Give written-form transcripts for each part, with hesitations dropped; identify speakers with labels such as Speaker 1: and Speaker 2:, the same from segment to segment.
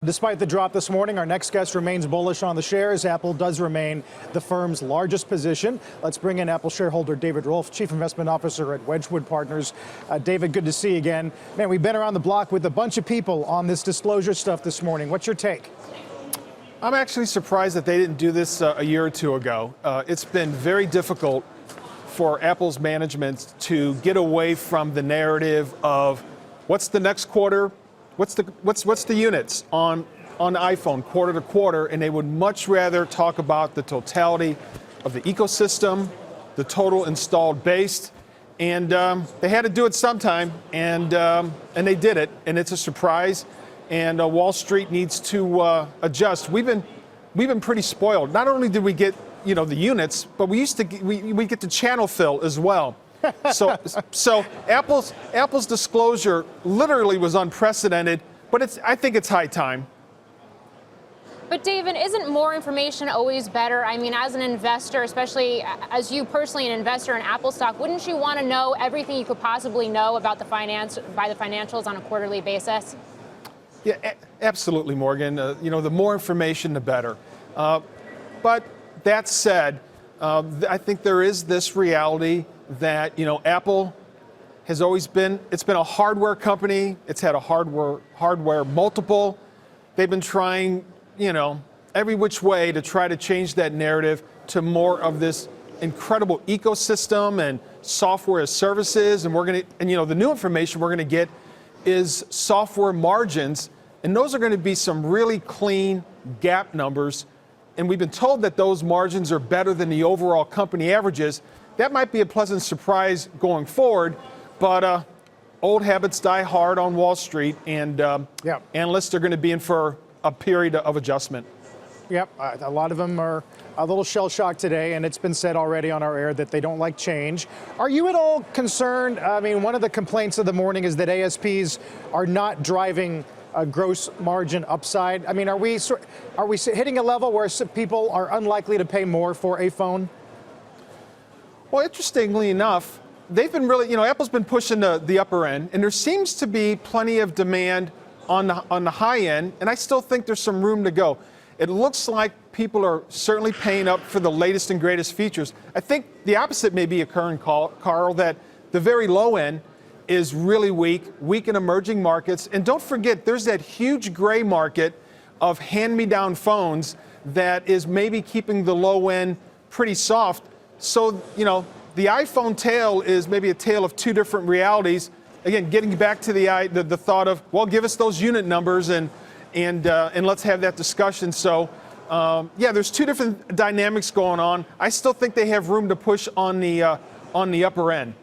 Speaker 1: Despite the drop this morning, our next guest remains bullish on the shares. Apple does remain the firm's largest position. Let's bring in Apple shareholder David Rolfe, Chief Investment Officer at Wedgewood Partners. David, good to see you again. Man, we've been around the block with a bunch of people on this disclosure stuff this morning. What's your take?
Speaker 2: I'm actually surprised that they didn't do this a year or two ago. It's been very difficult for Apple's management to get away from the narrative of what's the next quarter, what's the units on iPhone quarter to quarter, and they would much rather talk about the totality of the ecosystem, the total installed base, and they had to do it sometime, and they did it, and it's a surprise, and Wall Street needs to adjust. We've been pretty spoiled. Not only did we get the units, but we get the channel fill as well. So Apple's disclosure literally was unprecedented, but I think it's high time.
Speaker 3: But David, isn't more information always better? I mean, as an investor, especially as you personally an investor in Apple stock, wouldn't you want to know everything you could possibly know about the financials on a quarterly basis?
Speaker 2: Yeah, absolutely, Morgan. The more information, the better. But that said, I think there is this reality that Apple has always been a hardware company. It's had a hardware multiple. They've been trying every which way to try to change that narrative to more of this incredible ecosystem and software as services. And the new information we're going to get is software margins, and those are going to be some really clean GAAP numbers. And we've been told that those margins are better than the overall company averages. That might be a pleasant surprise going forward, but old habits die hard on Wall Street, and analysts are going to be in for a period of adjustment.
Speaker 1: Yep, a lot of them are a little shell-shocked today, and it's been said already on our air that they don't like change. Are you at all concerned? I mean, one of the complaints of the morning is that ASPs are not driving a gross margin upside. I mean, are we hitting a level where people are unlikely to pay more for a phone?
Speaker 2: Well, interestingly enough, they've been really, Apple's been pushing the upper end, and there seems to be plenty of demand on the high end, and I still think there's some room to go. It looks like people are certainly paying up for the latest and greatest features. I think the opposite may be occurring, Carl, that the very low end is really weak in emerging markets. And don't forget, there's that huge gray market of hand-me-down phones that is maybe keeping the low end pretty soft. So, the iPhone tale is maybe a tale of two different realities. Again, getting back to the thought of, well, give us those unit numbers and let's have that discussion. So, there's two different dynamics going on. I still think they have room to push on the upper end.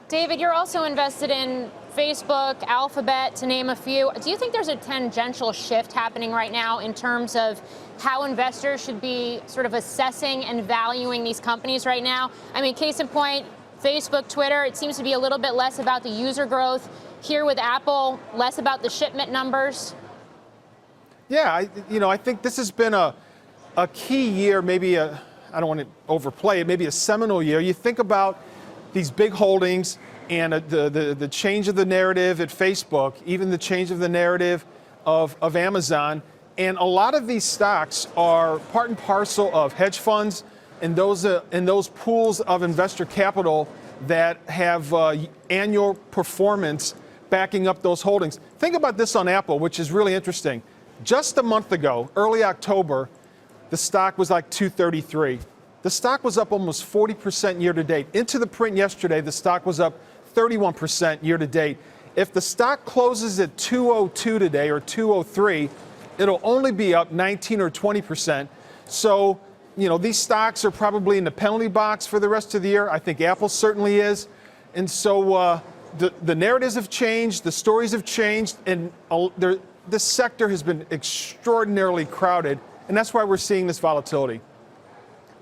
Speaker 3: David, you're also invested in Facebook, Alphabet, to name a few. Do you think there's a tangential shift happening right now in terms of how investors should be sort of assessing and valuing these companies right now? I mean, case in point, Facebook, Twitter, it seems to be a little bit less about the user growth. Here with Apple, less about the shipment numbers.
Speaker 2: Yeah, I think this has been a key year, maybe I don't want to overplay it, maybe a seminal year. You think about these big holdings and the change of the narrative at Facebook, even the change of the narrative of Amazon. And a lot of these stocks are part and parcel of hedge funds and those pools of investor capital that have annual performance backing up those holdings. Think about this on Apple, which is really interesting. Just a month ago, early October, the stock was like 233. The stock was up almost 40% year to date. Into the print yesterday, the stock was up 31% year to date. If the stock closes at 202 today or 203, it'll only be up 19 or 20%. So, these stocks are probably in the penalty box for the rest of the year. I think Apple certainly is. And so the narratives have changed, the stories have changed, and this sector has been extraordinarily crowded. And that's why we're seeing this volatility.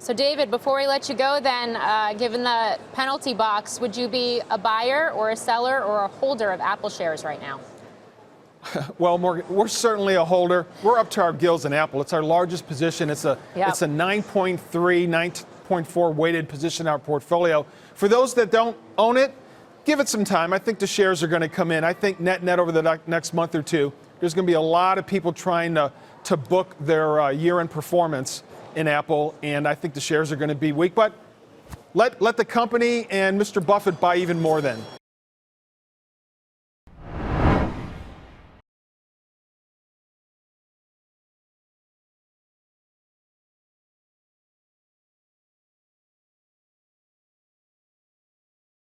Speaker 3: So, David, before we let you go then, given the penalty box, would you be a buyer or a seller or a holder of Apple shares right now?
Speaker 2: Well, Morgan, we're certainly a holder. We're up to our gills in Apple. It's our largest position. It's a 9.3, 9.4 weighted position in our portfolio. For those that don't own it, give it some time. I think the shares are going to come in. I think net over the next month or two, there's going to be a lot of people trying to book their year-end performance in Apple, and I think the shares are going to be weak. But let the company and Mr. Buffett buy even more then.